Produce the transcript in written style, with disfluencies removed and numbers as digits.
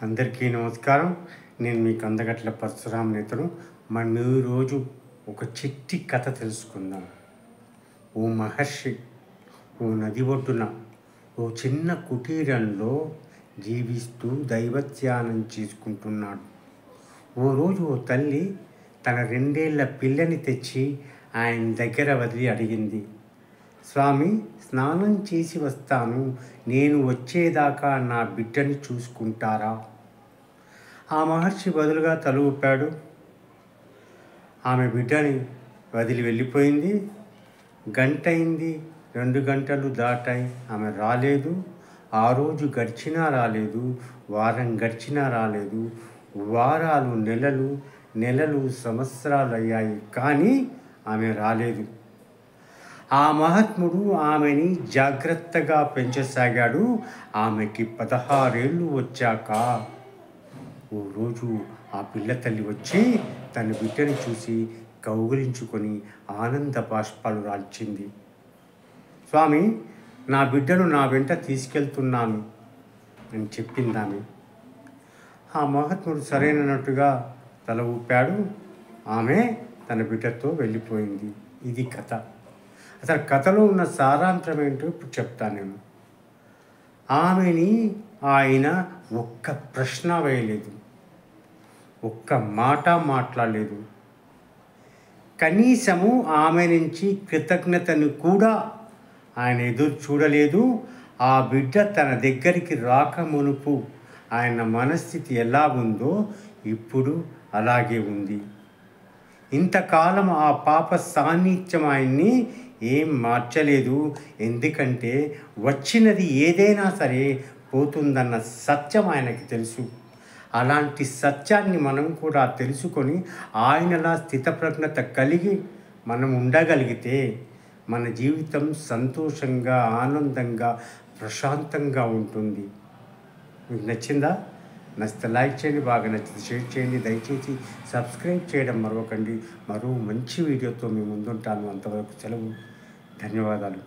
అందరికీ నమస్కారం. నేను మీ కందగట్ల పరశురామ నేతను. మనం ఈరోజు ఒక చిట్టి కథ తెలుసుకుందాం. ఓ మహర్షి ఓ నది ఒడ్డున ఓ చిన్న కుటీరంలో జీవిస్తూ దైవధ్యానం చేసుకుంటున్నాడు. ఓ రోజు ఓ తల్లి తన 2 ఏళ్ల పిల్లని తెచ్చి ఆయన దగ్గర వదిలి అడిగింది, స్వామి, స్నానం చేసి వస్తాను, నేను వచ్చేదాకా నా బిడ్డని చూసుకుంటారా? ఆ మహర్షి బదులుగా తల ఊపాడు. ఆమె బిడ్డని వదిలి వెళ్ళిపోయింది. గంటయింది, 2 గంటలు దాటాయి, ఆమె రాలేదు. ఆ రోజు గడిచినా రాలేదు, వారం గడిచినా రాలేదు, వారాలు నెలలు, నెలలు సంవత్సరాలు అయ్యాయి, కానీ ఆమె రాలేదు. ఆ మహాత్ముడు ఆమెని జాగ్రత్తగా పెంచసాగాడు. ఆమెకి 16 ఏళ్ళు వచ్చాక ఓ రోజు ఆ పిల్ల తల్లి వచ్చి తన బిడ్డని చూసి కౌగిలించుకొని ఆనంద బాష్పాలు రాల్చింది. స్వామి, నా బిడ్డను నా వెంట తీసుకెళ్తున్నాను అని చెప్పింది ఆమె. ఆ మహాత్ముడు సరైనట్టుగా తల ఊపాడు. ఆమె తన బిడ్డతో వెళ్ళిపోయింది. ఇది కథ. అసలు కథలో ఉన్న సారాంశం ఏంటో ఇప్పుడు చెప్తాను నేను. ఆమెని ఆయన ఒక్క ప్రశ్న వేయలేదు, ఒక్క మాట మాట్లాడలేదు. కనీసము ఆమె నుంచి కృతజ్ఞతను కూడా ఆయన ఎదురు చూడలేదు. ఆ బిడ్డ తన దగ్గరికి రాక మునుపు ఆయన మనస్థితి ఎలా ఉందో ఇప్పుడు అలాగే ఉంది. ఇంతకాలం ఆ పాప సాన్నిధ్యం ఆయన్ని ఏం మార్చలేదు. ఎందుకంటే వచ్చినది ఏదైనా సరే పోతుందన్న సత్యం ఆయనకి తెలుసు. అలాంటి సత్యాన్ని మనం కూడా తెలుసుకొని ఆయనలా స్థితప్రజ్ఞత కలిగి మనం ఉండగలిగితే మన జీవితం సంతోషంగా, ఆనందంగా, ప్రశాంతంగా ఉంటుంది. మీకు నచ్చిందా? నచ్చితే లైక్ చేయండి, బాగా నచ్చితే షేర్ చేయండి. దయచేసి సబ్స్క్రైబ్ చేయడం మరవకండి. మరో మంచి వీడియోతో మీ ముందుంటాను. అంతవరకు సెలవు. ధన్యవాదాలు.